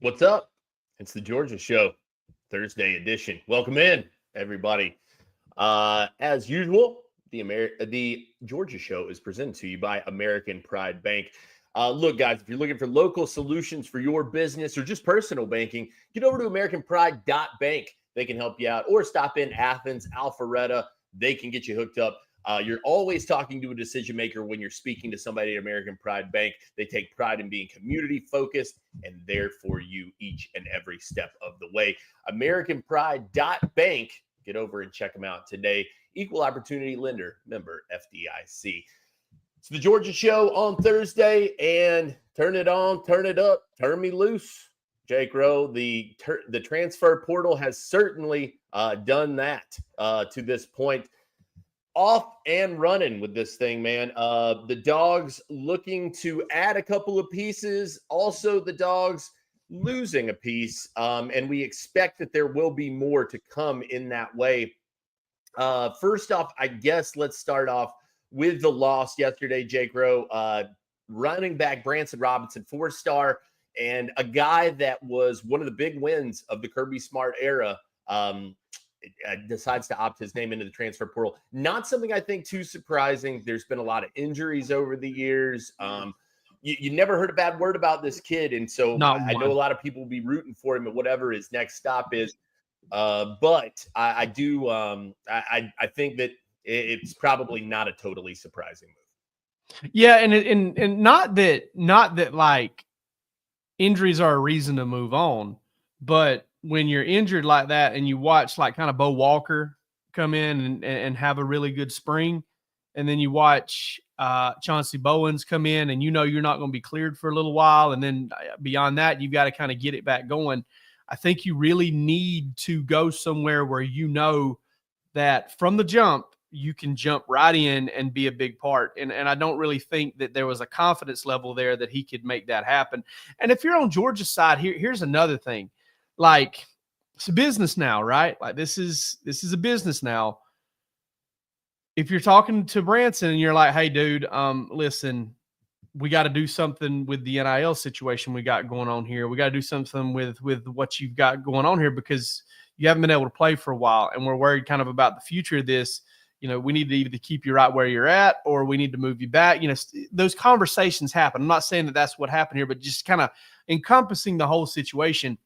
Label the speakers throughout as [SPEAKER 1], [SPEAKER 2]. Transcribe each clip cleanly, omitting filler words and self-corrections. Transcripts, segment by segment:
[SPEAKER 1] What's up? It's the Georgia Show, Thursday edition. Welcome in, everybody. As usual, the Georgia Show is presented to you by American Pride Bank. Look, guys, if you're looking for local solutions for your business or just personal banking, get over to AmericanPride.bank. They can help you out, or stop in Athens, Alpharetta. They can get you hooked up. You're always talking to a decision maker when you're speaking to somebody at American Pride Bank. They take pride in being community focused and there for you each and every step of the way. AmericanPride.bank. Get over and check them out today. Equal opportunity lender, member FDIC. It's the Georgia Show on Thursday, and turn it on, turn it up, turn me loose. Jake Rowe, the transfer portal has certainly done that to this point. Off and running with this thing, man. The Dogs looking to add a couple of pieces. Also, the Dogs losing a piece. And we expect that there will be more to come in that way. First off, I guess let's start off with the loss yesterday, Jake Rowe. Running back Branson Robinson, 4-star, and a guy that was one of the big wins of the Kirby Smart era. Decides to opt his name into the transfer portal. Not something I think too surprising. There's been a lot of injuries over the years. You never heard a bad word about this kid, and so I know a lot of people will be rooting for him at whatever his next stop is. But I do. I think that it's probably not a totally surprising move.
[SPEAKER 2] Yeah, and not that like injuries are a reason to move on, but when you're injured like that and you watch like kind of Bo Walker come in and have a really good spring, and then you watch Chauncey Bowens come in and you're not going to be cleared for a little while, and then beyond that, you've got to kind of get it back going. I think you really need to go somewhere where you know that from the jump, you can jump right in and be a big part. And I don't really think that there was a confidence level there that he could make that happen. And if you're on Georgia's side, here's another thing. Like, it's a business now, right? Like this is a business now. If you're talking to Branson and you're like, hey, dude, listen, we got to do something with the NIL situation we got going on here. We got to do something with what you've got going on here because you haven't been able to play for a while, and we're worried kind of about the future of this. We need to either keep you right where you're at or we need to move you back. Those conversations happen. I'm not saying that that's what happened here, but just kind of encompassing the whole situation.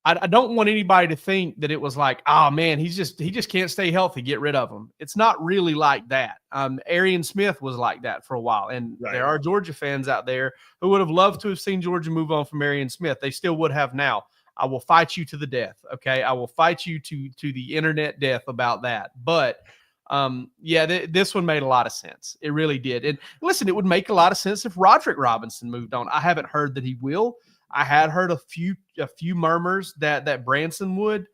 [SPEAKER 2] I don't want anybody to think that it was like, oh man, he just can't stay healthy. Get rid of him. It's not really like that. Arian Smith was like that for a while. And There are Georgia fans out there who would have loved to have seen Georgia move on from Arian Smith. They still would have now. I will fight you to the death. Okay. I will fight you to the internet death about that. But this one made a lot of sense. It really did. And listen, it would make a lot of sense if Roderick Robinson moved on. I haven't heard that he will. I had heard a few murmurs that Branson would,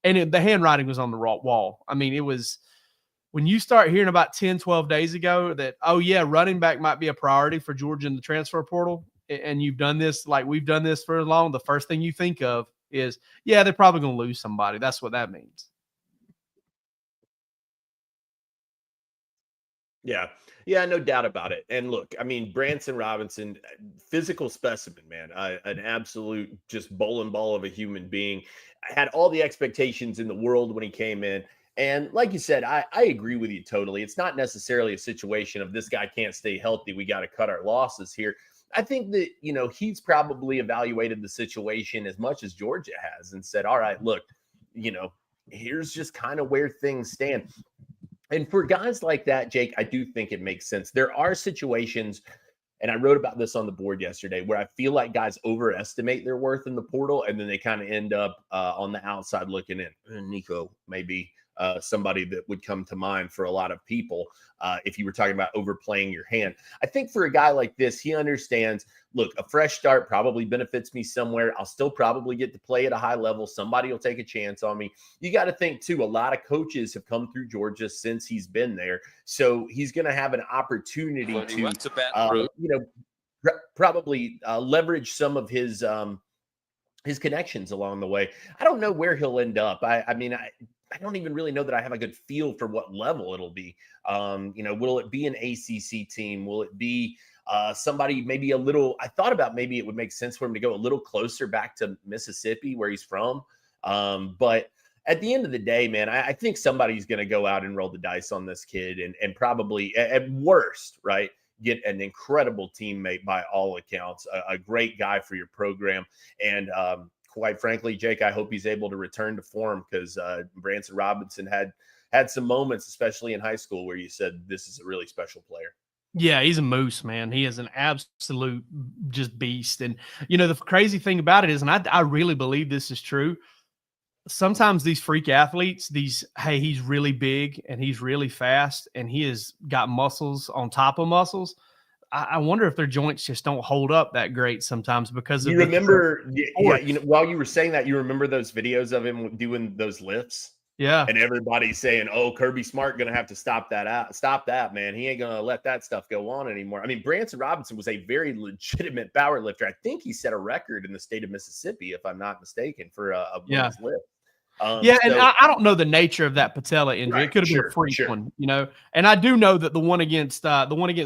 [SPEAKER 2] and the handwriting was on the wall. I mean, it was when you start hearing about 10, 12 days ago that, oh yeah, running back might be a priority for Georgia in the transfer portal, and you've done this like we've done this for long, the first thing you think of is, yeah, they're probably going to lose somebody. That's what that means.
[SPEAKER 1] Yeah, no doubt about it. And look, I mean, Branson Robinson, physical specimen, man, an absolute just bowling ball of a human being. I had all the expectations in the world when he came in. And like you said, I agree with you totally. It's not necessarily a situation of this guy can't stay healthy. We got to cut our losses here. I think that, he's probably evaluated the situation as much as Georgia has and said, all right, look, here's just kind of where things stand. And for guys like that, Jake, I do think it makes sense. There are situations, and I wrote about this on the board yesterday, where I feel like guys overestimate their worth in the portal, and then they kind of end up on the outside looking in. Nico may be somebody that would come to mind for a lot of people if you were talking about overplaying your hand. I think for a guy like this, he understands, look, a fresh start probably benefits me somewhere. I'll still probably get to play at a high level. Somebody will take a chance on me. You got to think, too, a lot of coaches have come through Georgia since he's been there. So he's going to have an opportunity to, probably leverage some of his connections along the way. I don't know where he'll end up. I don't even really know that I have a good feel for what level it'll be. Will it be an ACC team? Will it be somebody maybe a little. I thought about maybe it would make sense for him to go a little closer back to Mississippi, where he's from. But at the end of the day, man, I think somebody's going to go out and roll the dice on this kid, and probably at worst, right, get an incredible teammate by all accounts, a great guy for your program, and quite frankly, Jake, I hope he's able to return to form, because Branson Robinson had some moments, especially in high school, where you said this is a really special player.
[SPEAKER 2] Yeah, he's a moose, man. He is an absolute just beast. And, the crazy thing about it is, and I really believe this is true, sometimes these freak athletes, hey, he's really big and he's really fast and he has got muscles on top of muscles. I wonder if their joints just don't hold up that great sometimes because
[SPEAKER 1] you remember, while you were saying that, you remember those videos of him doing those lifts?
[SPEAKER 2] Yeah.
[SPEAKER 1] And everybody's saying, oh, Kirby Smart going to have to stop that, man. He ain't going to let that stuff go on anymore. I mean, Branson Robinson was a very legitimate power lifter. I think he set a record in the state of Mississippi, if I'm not mistaken, for a women's lift.
[SPEAKER 2] And I don't know the nature of that patella injury. Right, it could have been a freak one, And I do know that the one against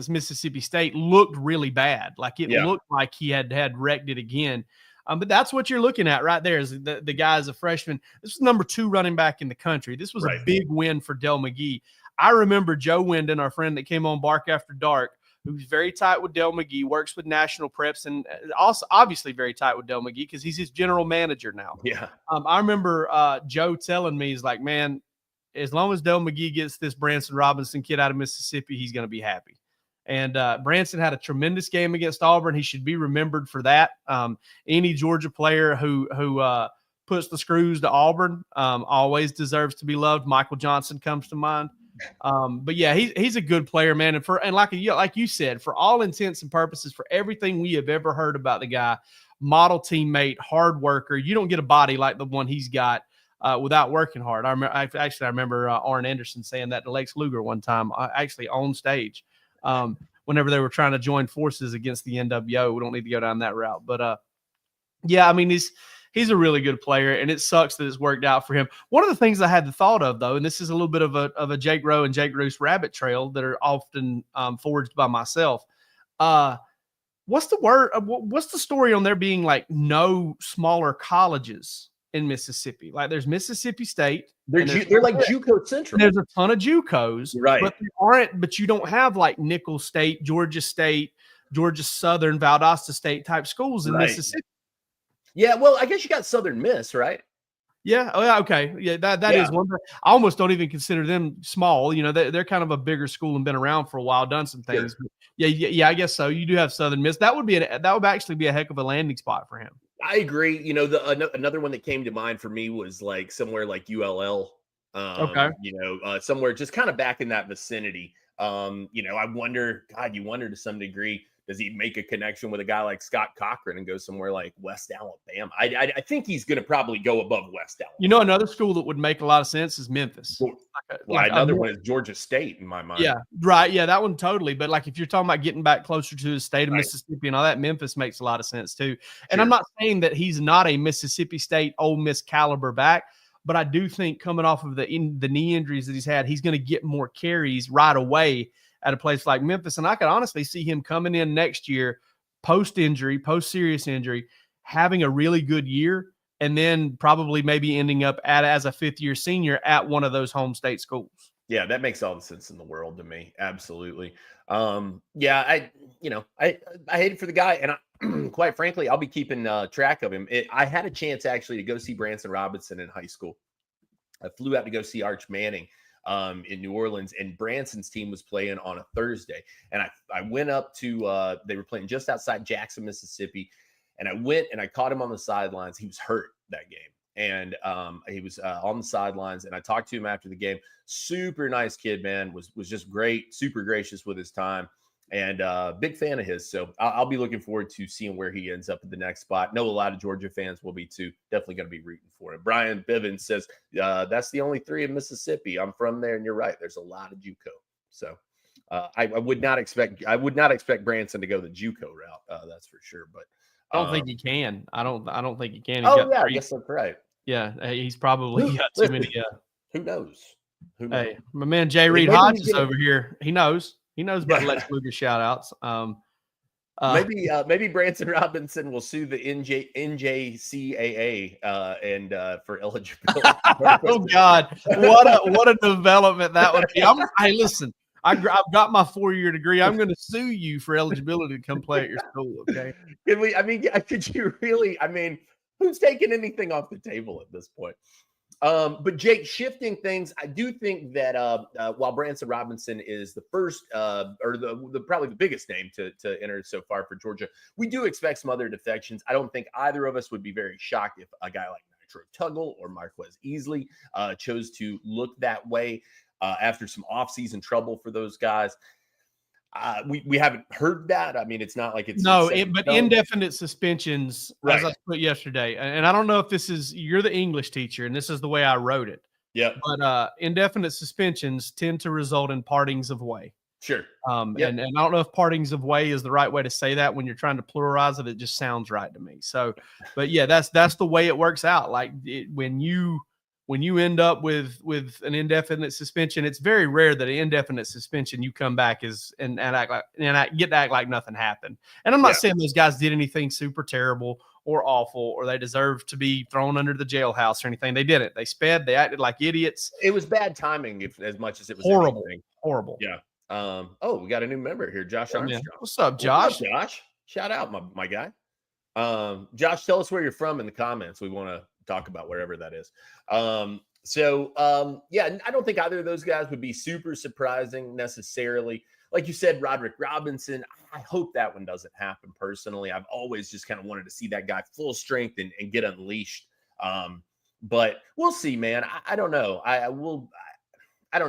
[SPEAKER 2] Mississippi State looked really bad. Like it looked like he had wrecked it again. But that's what you're looking at right there. Is the guy as a freshman. This was number 2 running back in the country. This was a big win for Del McGee. I remember Joe Wyndon, our friend that came on Bark After Dark, who's very tight with Del McGee, works with national preps, and also obviously very tight with Del McGee because he's his general manager now.
[SPEAKER 1] Yeah.
[SPEAKER 2] I remember Joe telling me, he's like, man, as long as Del McGee gets this Branson Robinson kid out of Mississippi, he's going to be happy. And Branson had a tremendous game against Auburn. He should be remembered for that. Any Georgia player who puts the screws to Auburn always deserves to be loved. Michael Johnson comes to mind. But yeah, he's a good player, man. And like you said, for all intents and purposes, for everything we have ever heard about the guy, model teammate, hard worker. You don't get a body like the one he's got without working hard. I remember Arn Anderson saying that to Lex Luger one time, actually on stage, whenever they were trying to join forces against the NWO. We don't need to go down that route, but yeah, I mean, he's a really good player, and it sucks that it's worked out for him. One of the things I had the thought of, though, and this is a little bit of a Jake Rowe and Jake Roos rabbit trail that are often forged by myself. What's the story on there being like no smaller colleges in Mississippi? Like there's Mississippi State.
[SPEAKER 1] They're like JUCO Central.
[SPEAKER 2] There's a ton of JUCOs,
[SPEAKER 1] right?
[SPEAKER 2] But you don't have like Nicholls State, Georgia Southern, Valdosta State type schools in Mississippi.
[SPEAKER 1] Yeah, well, I guess you got Southern Miss, right?
[SPEAKER 2] Yeah. Oh, yeah. Okay. Yeah, that is one. I almost don't even consider them small. They're kind of a bigger school and been around for a while, done some things.
[SPEAKER 1] Sure.
[SPEAKER 2] Yeah. I guess so. You do have Southern Miss. That would actually be a heck of a landing spot for him.
[SPEAKER 1] I agree. Another one that came to mind for me was like somewhere like ULL.
[SPEAKER 2] Okay.
[SPEAKER 1] Somewhere just kind of back in that vicinity. I wonder. God, you wonder to some degree. Does he make a connection with a guy like Scott Cochran and go somewhere like West Alabama? I think he's going to probably go above West Alabama.
[SPEAKER 2] Another school that would make a lot of sense is Memphis.
[SPEAKER 1] Another one is Georgia State in my mind.
[SPEAKER 2] Yeah, right. Yeah, that one totally. But like if you're talking about getting back closer to the state of Mississippi and all that, Memphis makes a lot of sense too. And I'm not saying that he's not a Mississippi State, Ole Miss caliber back, but I do think coming off of the knee injuries that he's had, he's going to get more carries right away at a place like Memphis. And I could honestly see him coming in next year, post-serious injury, having a really good year, and then probably maybe ending up as a 5th-year senior at one of those home state schools.
[SPEAKER 1] Yeah, that makes all the sense in the world to me. Absolutely. I hate it for the guy. And I, quite frankly, I'll be keeping track of him. I had a chance actually to go see Branson Robinson in high school. I flew out to go see Arch Manning in New Orleans, and Branson's team was playing on a Thursday. And I went up to, they were playing just outside Jackson, Mississippi. And I went and I caught him on the sidelines. He was hurt that game. And he was on the sidelines, and I talked to him after the game. Super nice kid, man, was just great, super gracious with his time, and big fan of his. So I'll be looking forward to seeing where he ends up at the next spot. Know a lot of Georgia fans will be too. Definitely going to be rooting for him. Brian Bivens says, that's the only 3 in Mississippi. I'm from there, and you're right. There's a lot of JUCO. So I would not expect Branson to go the JUCO route. That's for sure. But
[SPEAKER 2] I don't think he can. I don't think he can.
[SPEAKER 1] I guess that's right.
[SPEAKER 2] Yeah, he's probably got too many.
[SPEAKER 1] Who knows?
[SPEAKER 2] Hey, my man Jay Reed Hodges over here. He knows about Lex Luger shout outs.
[SPEAKER 1] Maybe Branson Robinson will sue the NJCAA and for eligibility.
[SPEAKER 2] Oh God, what a development that would be. Hey, listen, I've got my 4-year degree. I'm going to sue you for eligibility to come play at your school. Okay?
[SPEAKER 1] Could you really? I mean, who's taking anything off the table at this point? But Jake, shifting things, I do think that while Branson Robinson is the first or the probably the biggest name to enter so far for Georgia, we do expect some other defections. I don't think either of us would be very shocked if a guy like Nitro Tuggle or Marquez Easley chose to look that way after some offseason trouble for those guys. We haven't heard that. I mean, it's not like it's
[SPEAKER 2] but indefinite suspensions,
[SPEAKER 1] right,
[SPEAKER 2] as I put yesterday. And I don't know if you're the English teacher, and this is the way I wrote it.
[SPEAKER 1] Yeah.
[SPEAKER 2] But indefinite suspensions tend to result in partings of way.
[SPEAKER 1] Sure.
[SPEAKER 2] And I don't know if partings of way is the right way to say that when you're trying to pluralize it. It just sounds right to me. So, but yeah, that's the way it works out. Like when you end up with an indefinite suspension, it's very rare that an indefinite suspension you come back and get to act like nothing happened. And I'm not saying those guys did anything super terrible or awful or they deserve to be thrown under the jailhouse or anything. They didn't. They sped. They acted like idiots.
[SPEAKER 1] It was bad timing, as much as it was
[SPEAKER 2] horrible.
[SPEAKER 1] Anything.
[SPEAKER 2] Horrible.
[SPEAKER 1] Yeah. We got a new member here, Josh Armstrong.
[SPEAKER 2] What's up, Josh?
[SPEAKER 1] What's up, Josh? Shout out, my guy. Josh, tell us where you're from in the comments. We want to talk about wherever that is. I don't think either of those guys would be super surprising necessarily. Like you said, Roderick Robinson, I hope that one doesn't happen personally. I've always just kind of wanted to see that guy full strength and get unleashed. But we'll see, man. I don't know.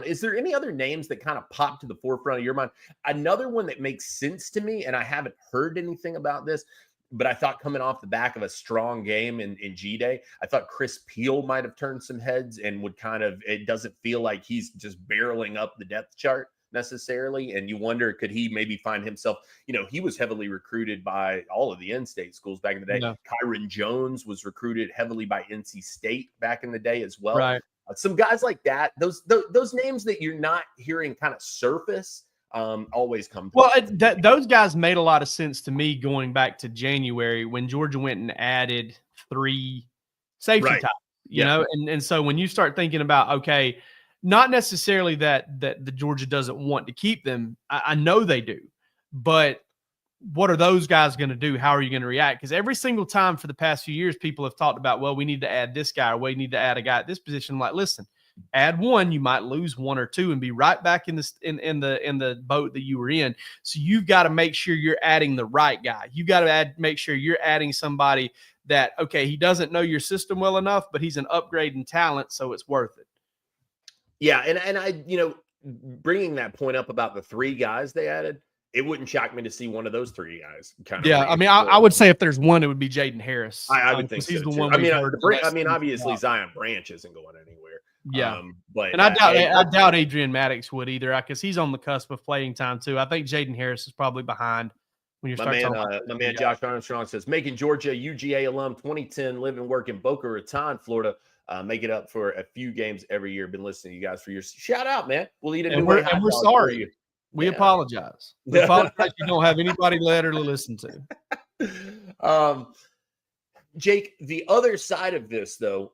[SPEAKER 1] Is there any other names that kind of pop to the forefront of your mind? Another one that makes sense to me, and I haven't heard anything about this, but I thought coming off the back of a strong game in G-Day, I thought Chris Peel might have turned some heads and it doesn't feel like he's just barreling up the depth chart necessarily. And you wonder, could he maybe find himself, he was heavily recruited by all of the in-state schools back in the day. No. Kyron Jones was recruited heavily by NC State back in the day as well.
[SPEAKER 2] Right.
[SPEAKER 1] Some guys like that, those names that you're not hearing kind of surface, always come.
[SPEAKER 2] Well, those guys made a lot of sense to me going back to January when Georgia went and added 3 safety types, you know? And so when you start thinking about, okay, not necessarily that the Georgia doesn't want to keep them. I know they do, but what are those guys going to do? How are you going to react? Because every single time for the past few years, people have talked about, well, we need to add this guy or we need to add a guy at this position. I'm like, listen, add one, you might lose 1 or 2 and be right back in the boat that you were in. So you've got to make sure you're adding the right guy. You got to make sure you're adding somebody that, okay, he doesn't know your system well enough, but he's an upgrade in talent, so it's worth it.
[SPEAKER 1] Yeah, and I, bringing that point up about the 3 guys they added, it wouldn't shock me to see one of those 3 guys kind of.
[SPEAKER 2] Yeah, I mean, I would say if there's one, it would be Jaden Harris.
[SPEAKER 1] I would think he's so the one. Obviously Zion Branch isn't going anywhere.
[SPEAKER 2] Yeah, and I doubt Adrian Maddox would either, because he's on the cusp of playing time too. I think Jaden Harris is probably behind when you're starting.
[SPEAKER 1] My man Josh Armstrong says, making Georgia UGA alum, 2010, live and work in Boca Raton, Florida. Make it up for a few games every year. Been listening to you guys for years. Shout out, man. We'll eat a new way.
[SPEAKER 2] And we're sorry. We apologize. We apologize. You don't have anybody later to listen to.
[SPEAKER 1] Jake, the other side of this, though,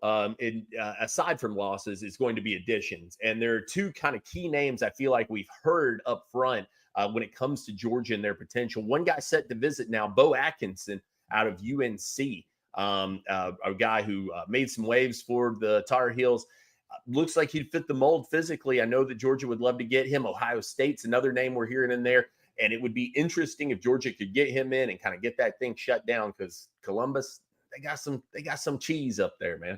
[SPEAKER 1] aside from losses, is going to be additions. And there are 2 kind of key names I feel like we've heard up front when it comes to Georgia and their potential. One guy set to visit now, Bo Atkinson out of UNC, a guy who made some waves for the Tar Heels. Looks like he'd fit the mold physically. I know that Georgia would love to get him. Ohio State's another name we're hearing in there. And it would be interesting if Georgia could get him in and kind of get that thing shut down, because Columbus, they got some cheese up there, man.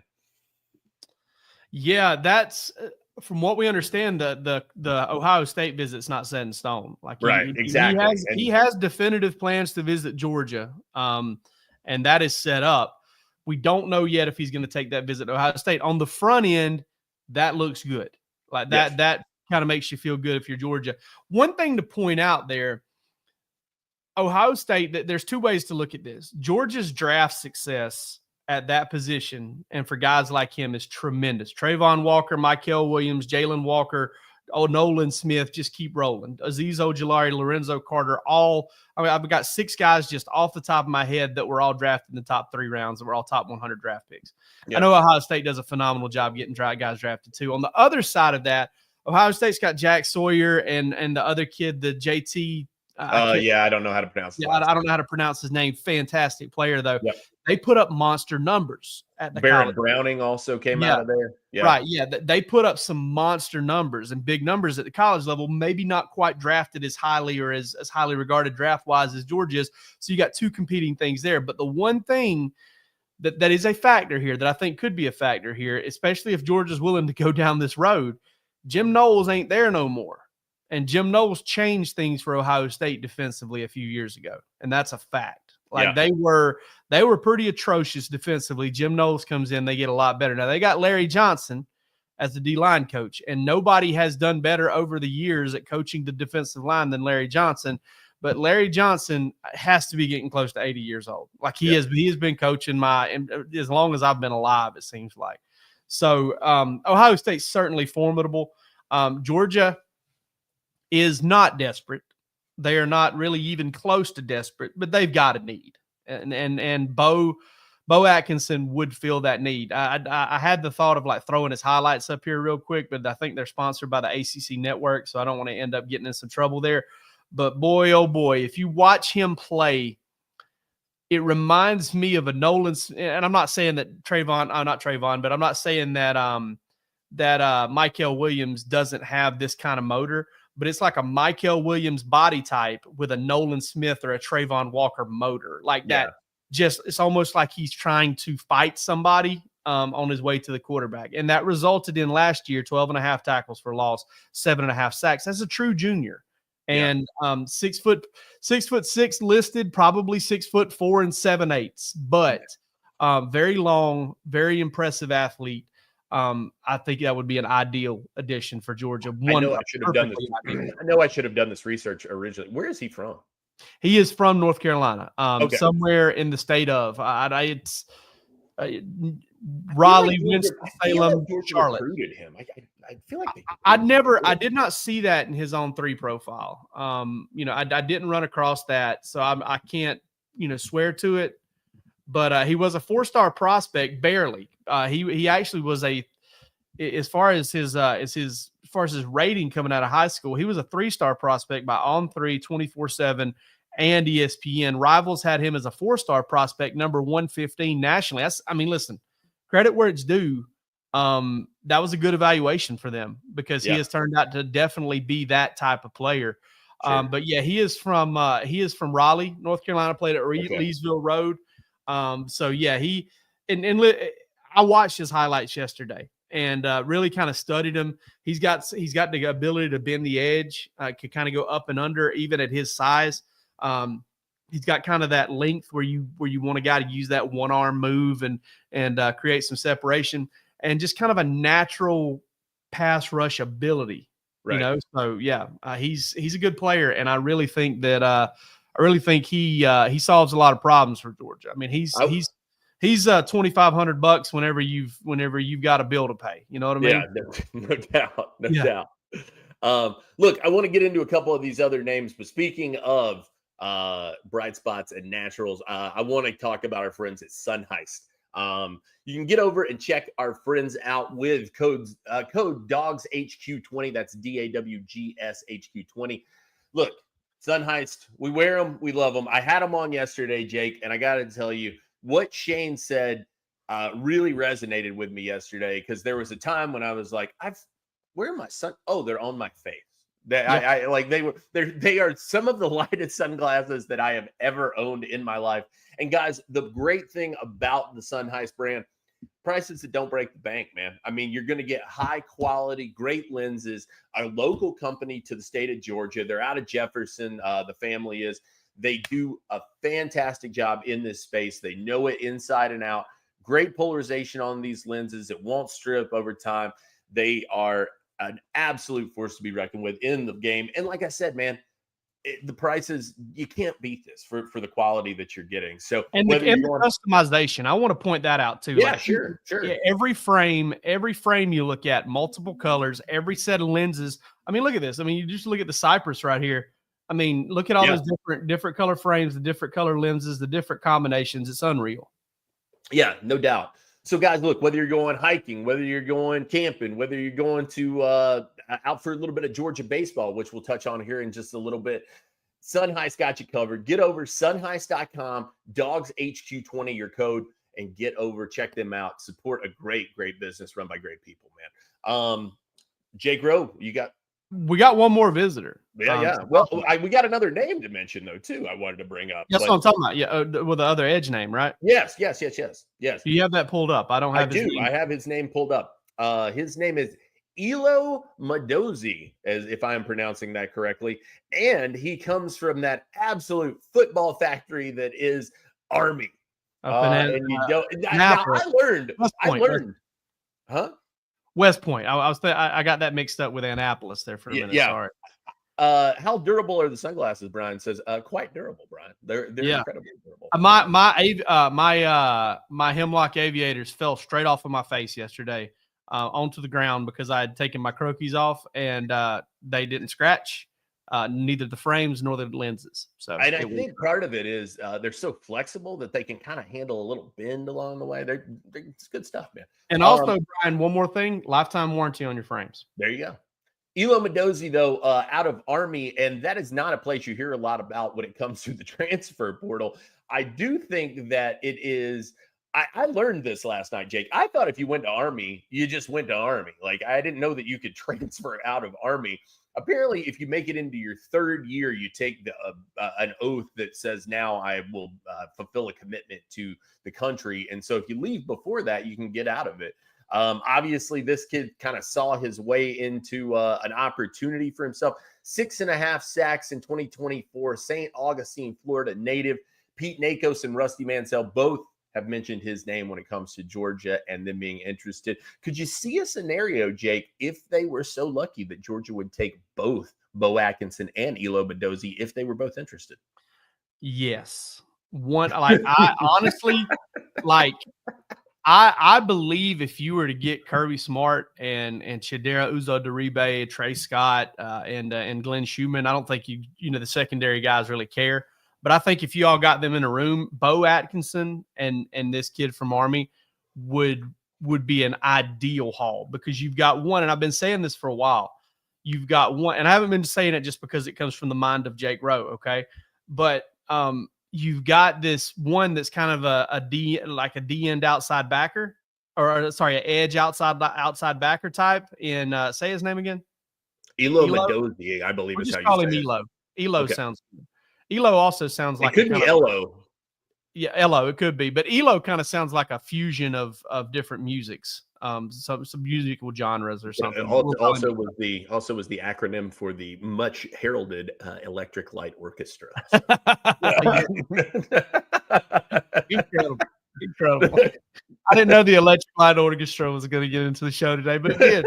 [SPEAKER 2] Yeah, that's from what we understand, the Ohio State visit's not set in stone. Like
[SPEAKER 1] exactly.
[SPEAKER 2] He has definitive plans to visit Georgia, and that is set up. We don't know yet if he's going to take that visit to Ohio State. On the front end, that looks good. Like that, that kind of makes you feel good if you're Georgia. One thing to point out there, Ohio State, there's 2 ways to look at this. Georgia's draft success at that position and for guys like him is tremendous. Trayvon Walker, Mykel Williams, Jalen Walker, Nolan Smith just keep rolling. Azeez Ojulari, Lorenzo Carter, I've got 6 guys just off the top of my head that were all drafted in the top 3 rounds, that were all top 100 draft picks. Yeah. I know Ohio State does a phenomenal job getting guys drafted too. On the other side of that, Ohio State's got Jack Sawyer and the other kid, the JT.
[SPEAKER 1] I don't know how to pronounce it.
[SPEAKER 2] I don't know how to pronounce his name. Fantastic player, though.
[SPEAKER 1] Yep.
[SPEAKER 2] They put up monster numbers at the
[SPEAKER 1] Barrett
[SPEAKER 2] college.
[SPEAKER 1] Browning also came out of there.
[SPEAKER 2] Yeah. Right, yeah. They put up some monster numbers and big numbers at the college level, maybe not quite drafted as highly or as highly regarded draft-wise as Georgia is. So you got 2 competing things there. But the one thing that is a factor here that I think could be a factor here, especially if Georgia's willing to go down this road, Jim Knowles ain't there no more. And Jim Knowles changed things for Ohio State defensively a few years ago. And that's a fact. Like they were pretty atrocious defensively. Jim Knowles comes in, they get a lot better. Now they got Larry Johnson as the D-line coach, and nobody has done better over the years at coaching the defensive line than Larry Johnson. But Larry Johnson has to be getting close to 80 years old. Like he has been coaching as long as I've been alive, it seems like. So Ohio State's certainly formidable. Georgia is not desperate. They are not really even close to desperate, but they've got a need. And Bo Atkinson would fill that need. I had the thought of like throwing his highlights up here real quick, but I think they're sponsored by the ACC network, so I don't want to end up getting in some trouble there. But boy, oh boy, if you watch him play, it reminds me of a Nolan. And I'm not saying that but I'm not saying that Michael Williams doesn't have this kind of motor. But it's like a Michael Williams body type with a Nolan Smith or a Trayvon Walker motor like that. Just it's almost like he's trying to fight somebody on his way to the quarterback. And that resulted in last year 12.5 tackles for loss, 7.5 sacks. That's a true junior. And 6'6" listed, probably 6'4" and 7/8. But very long, very impressive athlete. I think that would be an ideal addition for Georgia.
[SPEAKER 1] I know I should have done this research originally. Where is he from?
[SPEAKER 2] He is from North Carolina, somewhere in the state of it's Raleigh, Winston-Salem, Charlotte.
[SPEAKER 1] Recruited him. I feel like
[SPEAKER 2] I did not see that in his On3 profile. I didn't run across that, so I can't swear to it. But he was a 4-star prospect, barely. He actually was as far as his rating coming out of high school, he was a 3-star prospect by On3, 24/7, and ESPN. Rivals had him as a 4-star prospect, number 115 nationally. Listen, credit where it's due. That was a good evaluation for them because he has turned out to definitely be that type of player. Sure. But yeah, he is from Raleigh, North Carolina. Played at Leesville Road. I watched his highlights yesterday and really kind of studied him. He's got the ability to bend the edge, could kind of go up and under even at his size. He's got kind of that length where you want a guy to use that one arm move and create some separation and just kind of a natural pass rush ability. Right. So yeah, he's a good player, and I really think that he solves a lot of problems for Georgia. I mean, he's $2,500 whenever you've got a bill to pay. You know what I mean?
[SPEAKER 1] Yeah, no doubt. Look, I want to get into a couple of these other names, but speaking of bright spots and naturals, I want to talk about our friends at Sunheist. You can get over and check our friends out with code DawgsHQ20. That's DAWGSHQ20. Look, Sunheist, we wear them, we love them. I had them on yesterday, Jake, and I got to tell you, what Shane said really resonated with me yesterday because there was a time when I was like, where are my sun? Oh, they're on my face. They are some of the lightest sunglasses that I have ever owned in my life. And guys, the great thing about the Sunheist brand, prices that don't break the bank, man. I mean, you're going to get high quality, great lenses, a local company to the state of Georgia. They're out of Jefferson. The family is. They do a fantastic job in this space. They know it inside and out. Great polarization on these lenses. It won't strip over time. They are an absolute force to be reckoned with in the game. And like I said, man, the prices, you can't beat this for the quality that you're getting. So
[SPEAKER 2] and the customization, I want to point that out too.
[SPEAKER 1] Yeah, sure.
[SPEAKER 2] Every frame you look at, multiple colors, every set of lenses I mean, look at this. I mean, you just look at the Cypress right here. I mean, look at all those different color frames, the different color lenses, the different combinations. It's unreal.
[SPEAKER 1] Yeah, no doubt. So, guys, look, whether you're going hiking, whether you're going camping, whether you're going to out for a little bit of Georgia baseball, which we'll touch on here in just a little bit, Sunheist got you covered. Get over sunheist.com, DawgsHQ20, your code, and get over, check them out. Support a great, great business run by great people, man. Jake Rowe,
[SPEAKER 2] we got one more visitor.
[SPEAKER 1] Yeah. Well, we got another name to mention though too. I wanted to bring up.
[SPEAKER 2] That's what I'm talking about. Yeah, with the other Edge name, right?
[SPEAKER 1] Yes.
[SPEAKER 2] Do you have that pulled up? I don't have.
[SPEAKER 1] I have his name pulled up. His name is Elo Madozi, as if I am pronouncing that correctly, and he comes from that absolute football factory that is Army. And you don't. Now I learned. Huh?
[SPEAKER 2] West Point. I got that mixed up with Annapolis there for a minute.
[SPEAKER 1] Yeah.
[SPEAKER 2] Sorry.
[SPEAKER 1] How durable are the sunglasses? Brian says, quite durable, Brian. They're incredibly durable.
[SPEAKER 2] My Hemlock Aviators fell straight off of my face yesterday onto the ground because I had taken my croquis off and they didn't scratch. Neither the frames nor the lenses. So,
[SPEAKER 1] and I think part of it is they're so flexible that they can kind of handle a little bend along the way. It's good stuff, man.
[SPEAKER 2] And also, Brian, one more thing: lifetime warranty on your frames.
[SPEAKER 1] There you go. Elo Madozi, though, out of Army, and that is not a place you hear a lot about when it comes to the transfer portal. I do think that it is. I learned this last night, Jake. I thought if you went to Army, you just went to Army. Like, I didn't know that you could transfer out of Army. Apparently, if you make it into your third year, you take an oath that says, now I will fulfill a commitment to the country. And so if you leave before that, you can get out of it. Obviously, this kid kind of saw his way into an opportunity for himself. 6.5 sacks in 2024, St. Augustine, Florida native. Pete Nakos and Rusty Mansell both have mentioned his name when it comes to Georgia and them being interested. Could you see a scenario, Jake, if they were so lucky that Georgia would take both Bo Atkinson and Elo Madozi if they were both interested?
[SPEAKER 2] Yes. I honestly, I believe if you were to get Kirby Smart and Chidera Uzo-Deribe, Trey Scott, and Glenn Schumann, I don't think the secondary guys really care. But I think if you all got them in a room, Bo Atkinson and this kid from Army would be an ideal haul because you've got one, and I've been saying this for a while. You've got one, and I haven't been saying it just because it comes from the mind of Jake Rowe, okay? But you've got this one that's kind of a D end outside backer, an edge outside backer type. In say his name again.
[SPEAKER 1] Elo Madozi, I believe is how you say
[SPEAKER 2] it. Elo okay. Sounds good. Elo also sounds like
[SPEAKER 1] it could be Elo.
[SPEAKER 2] Yeah, Elo, it could be, but Elo kind of sounds like a fusion of different musics, some musical genres or something.
[SPEAKER 1] Also was the acronym for the much heralded Electric Light Orchestra.
[SPEAKER 2] Incredible. I didn't know the Electric Light Orchestra was going to get into the show today, but it did.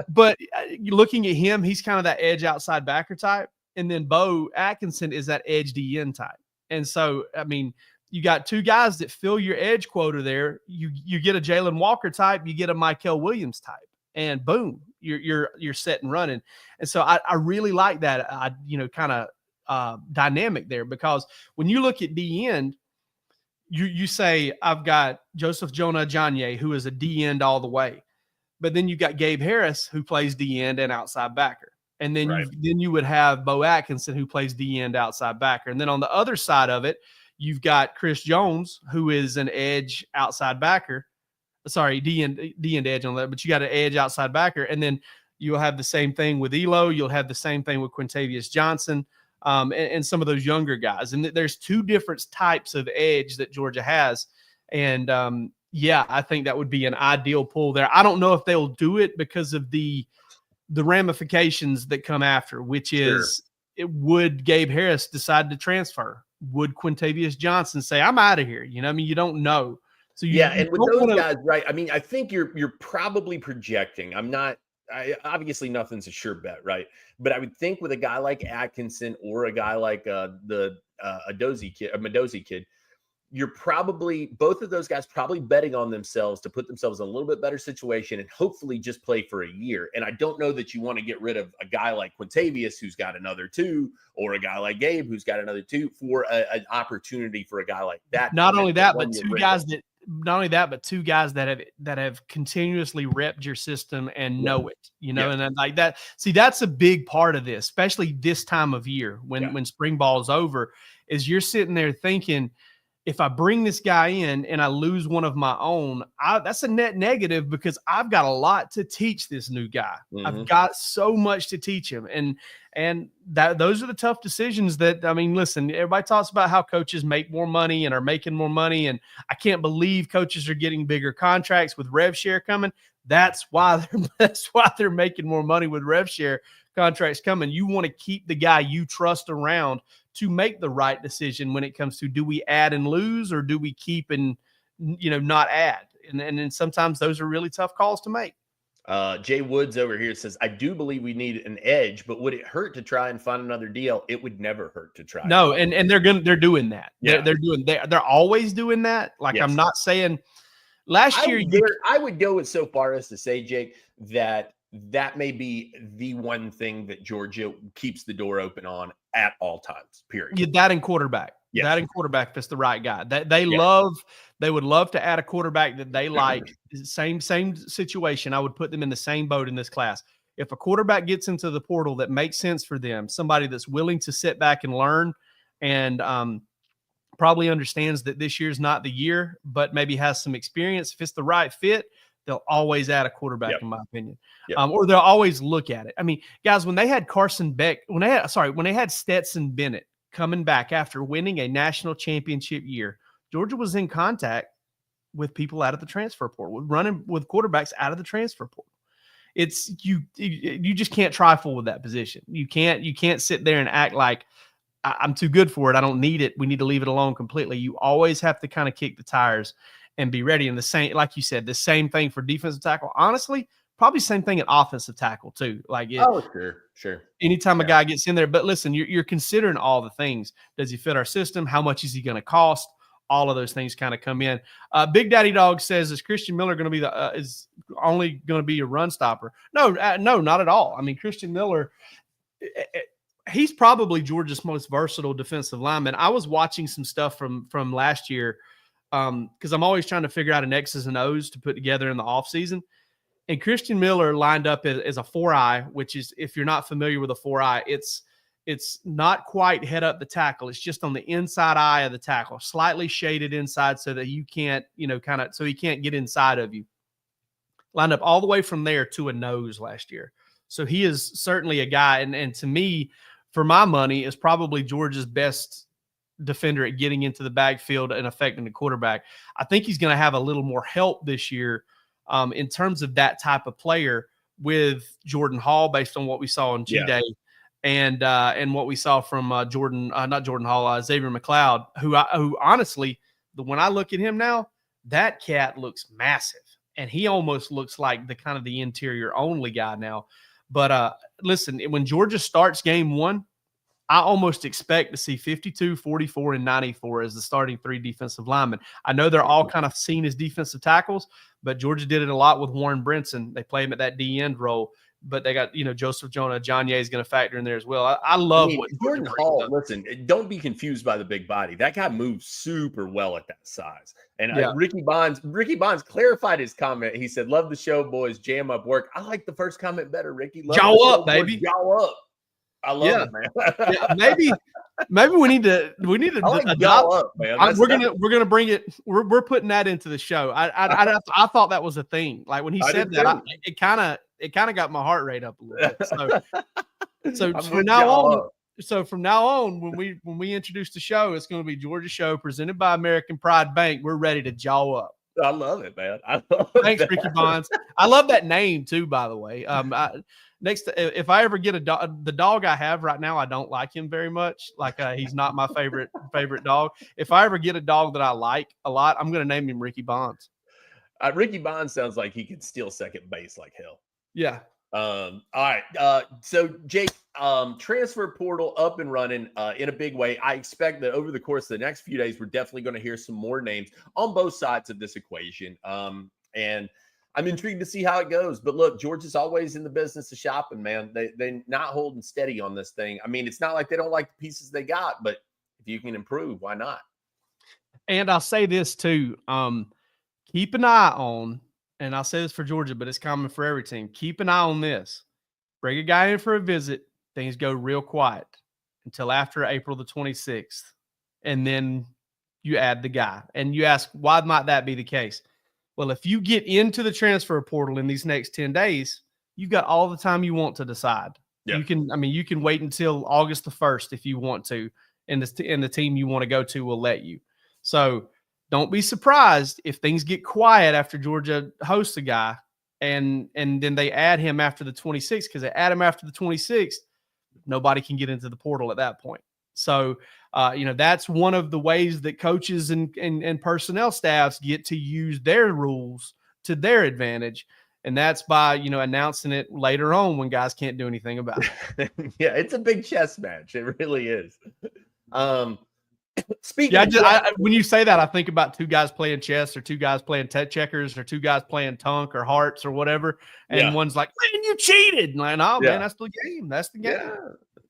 [SPEAKER 2] But looking at him, he's kind of that edge outside backer type. And then Bo Atkinson is that edge DN type. And so, I mean, you got two guys that fill your edge quota there. You get a Jalen Walker type, you get a Michael Williams type, and boom, you're set and running. And so I really like that, kind of dynamic there, because when you look at D end, you say, I've got Joseph Jonah Janye, who is a D end all the way. But then you got Gabe Harris, who plays D end and outside backer. And then you would have Bo Atkinson, who plays D end outside backer. And then on the other side of it, you've got Chris Jones, who is an edge outside backer. Sorry, D end edge on that, but you got an edge outside backer. And then you'll have the same thing with Elo. You'll have the same thing with Quintavious Johnson and some of those younger guys. And there's two different types of edge that Georgia has. And I think that would be an ideal pull there. I don't know if they'll do it because of the ramifications that come after, which is would Gabe Harris decide to transfer? Would Quintavious Johnson say, I'm out of here? You don't know. So
[SPEAKER 1] and with those guys, right? I mean, I think you're probably projecting. Obviously nothing's a sure bet, right? But I would think with a guy like Atkinson or a guy like the Madozi kid, you're probably, both of those guys probably betting on themselves to put themselves in a little bit better situation and hopefully just play for a year. And I don't know that you want to get rid of a guy like Quintavious, who's got another 2, or a guy like Gabe, who's got another 2, for an opportunity for a guy like that.
[SPEAKER 2] Not only that, but two guys that have continuously repped your system and know it, and then like that. See, that's a big part of this, especially this time of year when spring ball is over, is you're sitting there thinking, if I bring this guy in and I lose one of my own, that's a net negative, because I've got a lot to teach this new guy. I've got so much to teach him. And those are the tough decisions that, I mean, listen, everybody talks about how coaches make more money and are making more money. And I can't believe coaches are getting bigger contracts with rev share coming. That's why they're making more money with rev share contracts coming. You want to keep the guy you trust around to make the right decision when it comes to, do we add and lose, or do we keep and, not add? And then sometimes those are really tough calls to make.
[SPEAKER 1] Jay Woods over here says, I do believe we need an edge, but would it hurt to try and find another deal? It would never hurt to try.
[SPEAKER 2] No. And they're doing that. Yeah. They're always doing that. Like, I'm not saying last year.
[SPEAKER 1] I would go as so far as to say, Jake, that may be the one thing that Georgia keeps the door open on at all times, period.
[SPEAKER 2] Yeah, that and quarterback. Yes. That and quarterback, if it's the right guy. They would love to add a quarterback that they like. Same situation. I would put them in the same boat in this class. If a quarterback gets into the portal that makes sense for them, somebody that's willing to sit back and learn, and probably understands that this year's not the year, but maybe has some experience, if it's the right fit, they'll always add a quarterback, in my opinion. Or they'll always look at it. I mean, guys, when they had Carson Beck, when they had Stetson Bennett coming back after winning a national championship year, Georgia was in contact with people out of the transfer portal, running with quarterbacks out of the transfer portal. It's you just can't trifle with that position. You can't sit there and act like I'm too good for it. I don't need it. We need to leave it alone completely. You always have to kind of kick the tires and be ready. And the same, like you said, the same thing for defensive tackle. Honestly, probably same thing at offensive tackle too. Like,
[SPEAKER 1] sure.
[SPEAKER 2] Anytime a guy gets in there, but listen, you're considering all the things. Does he fit our system? How much is he going to cost? All of those things kind of come in. Big Daddy Dog says, is Christian Miller going to be is only going to be a run stopper? No, not at all. I mean, Christian Miller, he's probably Georgia's most versatile defensive lineman. I was watching some stuff from last year, because I'm always trying to figure out an X's and O's to put together in the offseason. And Christian Miller lined up as a 4-eye, which is, if you're not familiar with a 4-eye, it's not quite head up the tackle. It's just on the inside eye of the tackle, slightly shaded inside so that you can't, so he can't get inside of you. Lined up all the way from there to a nose last year. So he is certainly a guy, and to me, for my money, is probably Georgia's best defender at getting into the backfield and affecting the quarterback. I think he's going to have a little more help this year in terms of that type of player with Jordan Hall, based on what we saw on G-Day. And what we saw from Xavier McLeod, who honestly, when I look at him now, that cat looks massive, and he almost looks like the interior only guy now. But listen, when Georgia starts game one, I almost expect to see 52, 44, and 94 as the starting 3 defensive linemen. I know they're all kind of seen as defensive tackles, but Georgia did it a lot with Warren Brinson. They play him at that D end role. But they got, Joseph Jonah, John Ye is going to factor in there as well. I love what
[SPEAKER 1] Jordan Hall. Listen, don't be confused by the big body. That guy moves super well at that size. And Ricky Bonds clarified his comment. He said, "Love the show, boys. Jam up work." I like the first comment better, Ricky.
[SPEAKER 2] Jaw up, baby.
[SPEAKER 1] Jaw up. I love it, man.
[SPEAKER 2] Maybe we need to
[SPEAKER 1] jaw up, man.
[SPEAKER 2] We're gonna bring it. We're putting that into the show. I thought that was a thing. Like when he said that, it kind of got my heart rate up a little bit. So from now on, when we introduce the show, it's going to be Georgia Show presented by American Pride Bank. We're ready to jaw up.
[SPEAKER 1] I love it, man.
[SPEAKER 2] Thanks, Ricky Bonds. I love that name too, by the way. If I ever get the dog I have right now, I don't like him very much. Like he's not my favorite dog. If I ever get a dog that I like a lot, I'm going to name him Ricky Bonds.
[SPEAKER 1] Ricky Bonds sounds like he could steal second base like hell.
[SPEAKER 2] Yeah.
[SPEAKER 1] All right. So Jake, transfer portal up and running in a big way. I expect that over the course of the next few days, we're definitely going to hear some more names on both sides of this equation. And I'm intrigued to see how it goes. But look, Georgia's always in the business of shopping, man. They're not holding steady on this thing. I mean, it's not like they don't like the pieces they got, but if you can improve, why not?
[SPEAKER 2] And I'll say this too. Keep an eye on, and I'll say this for Georgia, but it's common for every team. Keep an eye on this. Bring a guy in for a visit. Things go real quiet until after April the 26th. And then you add the guy. And you ask, why might that be the case? Well, if you get into the transfer portal in these next 10 days, you've got all the time you want to decide. Yeah. You can wait until August the 1st if you want to, and the team you want to go to will let you. So don't be surprised if things get quiet after Georgia hosts a guy and then they add him after the 26th, because they add him after the 26th, nobody can get into the portal at that point. So, that's one of the ways that coaches and personnel staffs get to use their rules to their advantage. And that's by, announcing it later on when guys can't do anything about it.
[SPEAKER 1] Yeah, it's a big chess match. It really is.
[SPEAKER 2] Speaking when you say that, I think about two guys playing chess, or two guys playing checkers, or two guys playing tunk or hearts or whatever. And one's like, man, you cheated. And like, oh, man, that's the game. That's the game.
[SPEAKER 1] Yeah,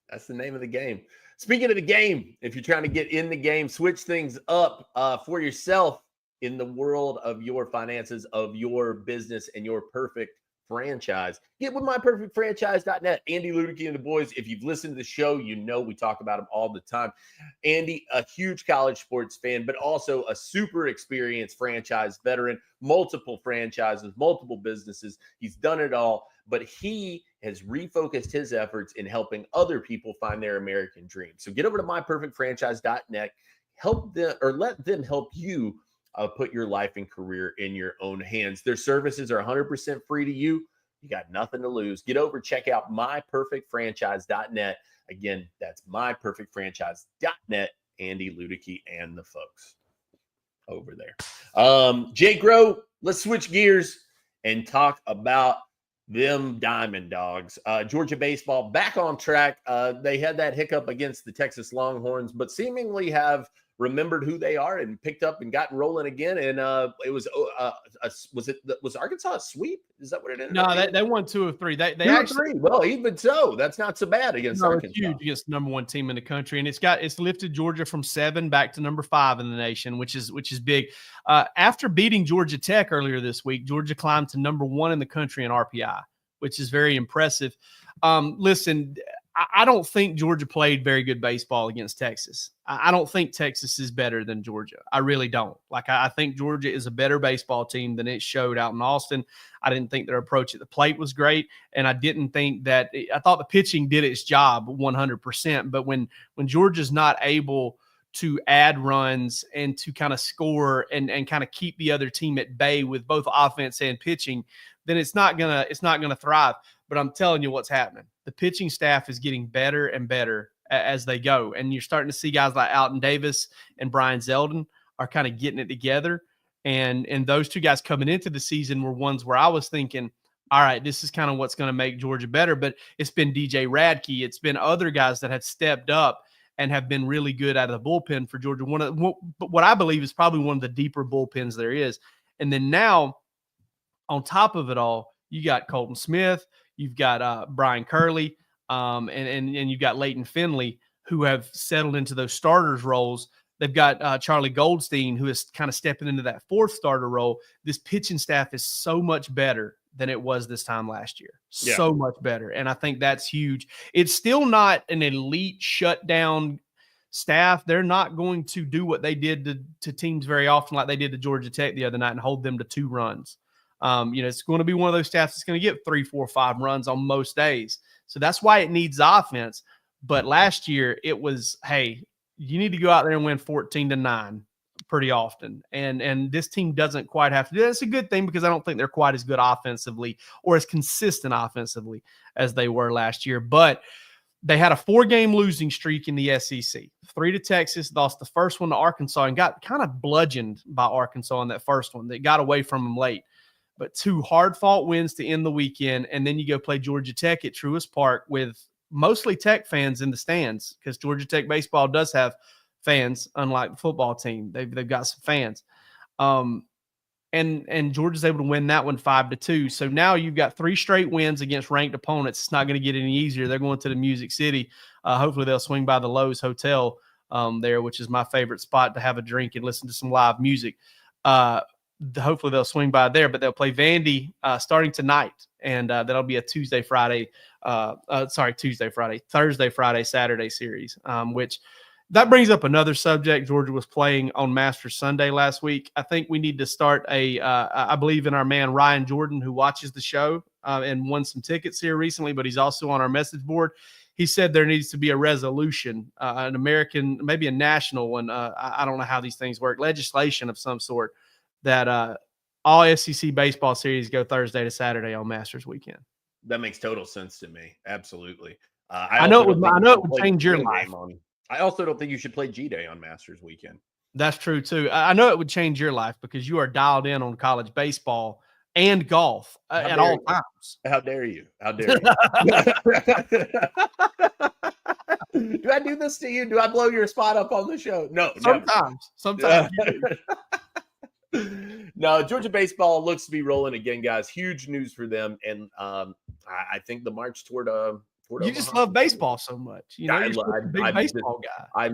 [SPEAKER 1] that's the name of the game. Speaking of the game, if you're trying to get in the game, switch things up for yourself in the world of your finances, of your business, and your perfect franchise, get with myperfectfranchise.net. Andy Ludicky and the boys, if you've listened to the show, we talk about them all the time. Andy, a huge college sports fan, but also a super experienced franchise veteran, multiple franchises, multiple businesses. He's done it all, but he has refocused his efforts in helping other people find their American dream. So get over to myperfectfranchise.net, help them, or let them help you put your life and career in your own hands. Their services are 100% free to you. You got nothing to lose. Get over, check out myperfectfranchise.net. Again, that's myperfectfranchise.net. Andy Ludicky and the folks over there. Jake Rowe, let's switch gears and talk about them Diamond Dogs. Georgia baseball back on track. They had that hiccup against the Texas Longhorns, but seemingly have remembered who they are and picked up and gotten rolling again. And it was was Arkansas a sweep? Is that what it ended?
[SPEAKER 2] No, they won 2 of 3. They actually,
[SPEAKER 1] well, even so, that's not so bad against Arkansas.
[SPEAKER 2] It's huge against the number 1 team in the country, and it's lifted Georgia from 7 back to number 5 in the nation, which is big. After beating Georgia Tech earlier this week, Georgia climbed to number 1 in the country in RPI, which is very impressive. Listen, I don't think Georgia played very good baseball against Texas. I don't think Texas is better than Georgia. I really don't. I think Georgia is a better baseball team than it showed out in Austin. I didn't think their approach at the plate was great, and I didn't think that – I thought the pitching did its job 100%. But when Georgia's not able to add runs and to kind of score and kind of keep the other team at bay with both offense and pitching, then it's not gonna thrive. But I'm telling you what's happening. The pitching staff is getting better and better as they go. And you're starting to see guys like Alton Davis and Brian Zeldin are kind of getting it together. And those two guys coming into the season were ones where I was thinking, all right, this is kind of what's going to make Georgia better. But it's been DJ Radke. It's been other guys that have stepped up and have been really good out of the bullpen for Georgia. What I believe is probably one of the deeper bullpens there is. And then now, on top of it all, you got Colton Smith, you've got Brian Curley, and you've got Leighton Finley, who have settled into those starters roles. They've got Charlie Goldstein, who is kind of stepping into that 4th starter role. This pitching staff is so much better than it was this time last year. Yeah. So much better. And I think that's huge. It's still not an elite shutdown staff. They're not going to do what they did to teams very often, like they did to Georgia Tech the other night, and hold them to 2 runs. It's going to be one of those staffs that's going to get 3, 4, 5 runs on most days. So that's why it needs offense. But last year it was, hey, you need to go out there and win 14-9 pretty often. And this team doesn't quite have to do that. It's a good thing, because I don't think they're quite as good offensively or as consistent offensively as they were last year. But they had a 4-game losing streak in the SEC. 3 to Texas, lost the first one to Arkansas, and got kind of bludgeoned by Arkansas in that first one. They got away from them late. But 2 hard-fought wins to end the weekend, and then you go play Georgia Tech at Truist Park with mostly Tech fans in the stands because Georgia Tech baseball does have fans, unlike the football team. They've got some fans. And Georgia's able to win that one 5-2. So now you've got 3 straight wins against ranked opponents. It's not going to get any easier. They're going to the Music City. Hopefully they'll swing by the Lowe's Hotel there, which is my favorite spot to have a drink and listen to some live music. Hopefully they'll swing by there, but they'll play Vandy starting tonight, and that'll be a Thursday, Friday, Saturday series, which that brings up another subject. Georgia was playing on Masters Sunday last week. I think we need to start I believe in our man Ryan Jordan, who watches the show and won some tickets here recently, but he's also on our message board. He said there needs to be a resolution, an American, maybe a national one. I don't know how these things work, legislation of some sort, that all SEC baseball series go Thursday to Saturday on Masters weekend.
[SPEAKER 1] That makes total sense to me. Absolutely.
[SPEAKER 2] I know it would change your life.
[SPEAKER 1] I also don't think you should play G-Day on Masters weekend.
[SPEAKER 2] That's true, too. I know it would change your life because you are dialed in on college baseball and golf at all times.
[SPEAKER 1] How dare you? How dare you? Do I do this to you? Do I blow your spot up on the show? No.
[SPEAKER 2] Sometimes.
[SPEAKER 1] No, Georgia baseball looks to be rolling again, guys. Huge news for them. And I think the march toward
[SPEAKER 2] you just love baseball so much. You know, you're a big baseball guy.
[SPEAKER 1] I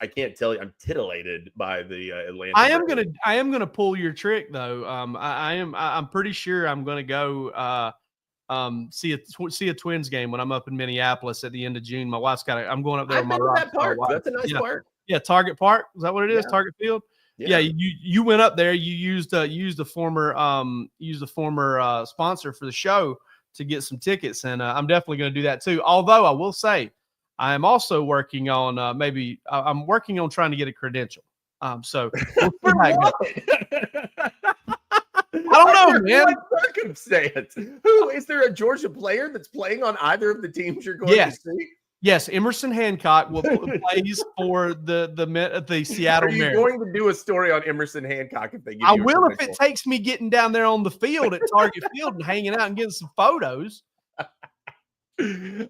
[SPEAKER 1] can't tell you. I'm tittillated by the Atlanta.
[SPEAKER 2] I am gonna pull your trick though. I'm pretty sure I'm gonna go see a Twins game when I'm up in Minneapolis at the end of June. My wife's I'm going up there with my
[SPEAKER 1] that park. That's a nice park.
[SPEAKER 2] Yeah, Target Park. Is that what it is?
[SPEAKER 1] Yeah.
[SPEAKER 2] Target Field. Yeah, you went up there. You used the former sponsor for the show to get some tickets, and I'm definitely going to do that too. Although I will say, I am also working on I'm working on trying to get a credential. So we'll see how it goes. I don't know, man.
[SPEAKER 1] What circumstance? Who is there? A Georgia player that's playing on either of the teams you're going to see?
[SPEAKER 2] Yes, Emerson Hancock plays for the Seattle
[SPEAKER 1] Mariners. Are you going to do a story on Emerson Hancock if they give you
[SPEAKER 2] I will if it takes me getting down there on the field at Target Field and hanging out and getting some photos. Hey,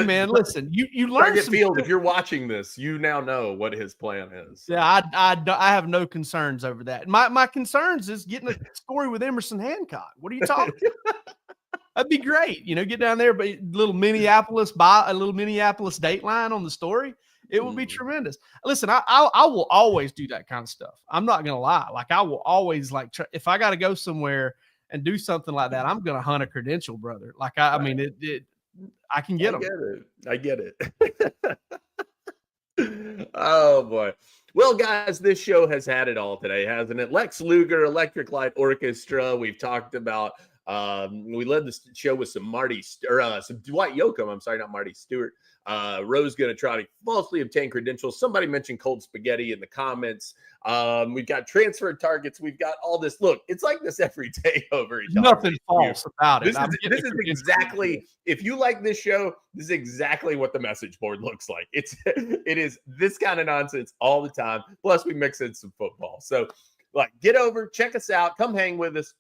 [SPEAKER 2] man, listen, you learn
[SPEAKER 1] Target Field. If you're watching this, you now know what his plan is.
[SPEAKER 2] Yeah, I have no concerns over that. My concerns is getting a story with Emerson Hancock. What are you talking about? That'd be great. You know, get down there, but a little Minneapolis Dateline on the story. It would be tremendous. Listen, I will always do that kind of stuff. I'm not going to lie. Like, I will always if I got to go somewhere and do something like that, I'm going to hunt a credential, brother. Like, I mean, I can get them.
[SPEAKER 1] I get it. Oh boy. Well, guys, this show has had it all today, hasn't it? Lex Luger, Electric Light Orchestra. We've talked about, we led the show with some some Dwight Yoakam. I'm sorry, not Marty Stewart. Rose going to try to falsely obtain credentials. Somebody mentioned cold spaghetti in the comments. We've got transfer targets. We've got all this. Look, it's like this every day over each other.
[SPEAKER 2] Nothing false about it.
[SPEAKER 1] This is exactly, if you like this show, this is exactly what the message board looks like. It is this kind of nonsense all the time. Plus, we mix in some football. So, get over, check us out, come hang with us.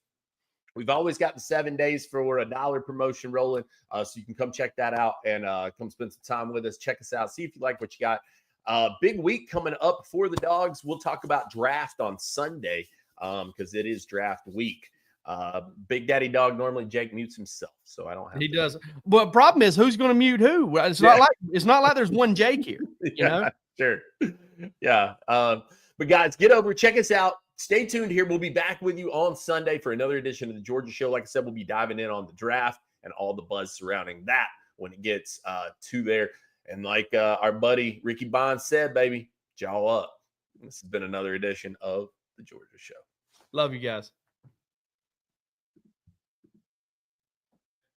[SPEAKER 1] We've always got the 7 days for $1 promotion rolling. So you can come check that out and come spend some time with us. Check us out. See if you like what you got. Big week coming up for the Dogs. We'll talk about draft on Sunday because it is draft week. Big Daddy Dog, normally Jake mutes himself, so I don't have.
[SPEAKER 2] He does. Well, problem is who's going to mute who? It's not like there's one Jake here. You know?
[SPEAKER 1] Sure. Yeah. But guys, get over, check us out. Stay tuned here. We'll be back with you on Sunday for another edition of the Georgia Show. Like I said, we'll be diving in on the draft and all the buzz surrounding that when it gets to there. And like our buddy Ricky Bond said, baby, jaw up. This has been another edition of the Georgia Show.
[SPEAKER 2] Love you guys.